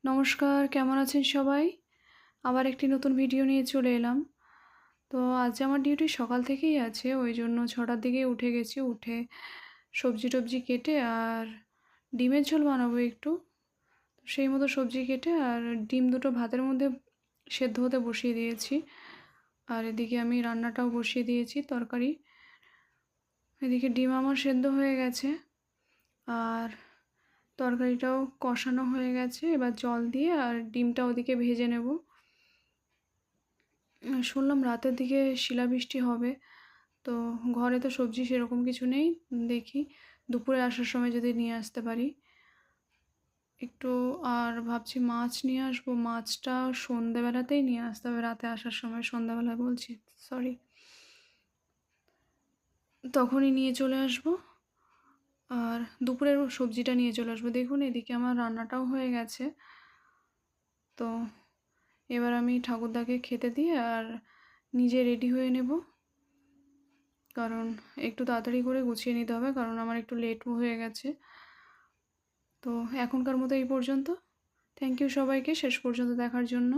নমস্কার, কেমন আছেন সবাই? আবার একটি নতুন ভিডিও নিয়ে চলে এলাম। তো আজ আমার ডিউটি সকাল থেকেই আছে, ওই জন্য ৬টার দিকেই উঠে গেছি। উঠে সবজি-টবজি কেটে আর ডিমের ঝোল বানাবো একটু। সেই মতো সবজি কেটে আর ডিম দুটো ভাতের মধ্যে সেদ্ধ হতে বসিয়ে দিয়েছি। আর এদিকে আমি রান্নাটাও বসিয়ে দিয়েছি, তরকারি। এদিকে ডিম আমার সেদ্ধ হয়ে গেছে আর তরকারিটাও কষানো হয়ে গেছে। এবার জল দিয়ে আর ডিমটা ওদিকে ভেজে নেব। শুনলাম রাতের দিকে শিলাবৃষ্টি হবে, তো ঘরে তো সবজি সেরকম কিছু নেই। দেখি দুপুরে আসার সময় যদি নিয়ে আসতে পারি একটু। আর ভাবছি মাছ নিয়ে আসবো, মাছটা সন্ধেবেলাতেই নিয়ে আসতে হবে, রাতে আসার সময়, সন্ধ্যাবেলায় বলছি, সরি, তখনই নিয়ে চলে আসবো। আর দুপুরের সবজিটা নিয়ে চলে আসবো। দেখুন এদিকে আমার রান্নাটাও হয়ে গেছে। তো এবার আমি ঠাকুরদাকে খেতে দিয়ে আর নিজে রেডি হয়ে নেব, কারণ একটু তাড়াতাড়ি করে গুছিয়ে নিতে হবে, কারণ আমার একটু লেটও হয়ে গেছে। তো এখনকার মতো এই পর্যন্ত। থ্যাংক ইউ সবাইকে শেষ পর্যন্ত দেখার জন্য।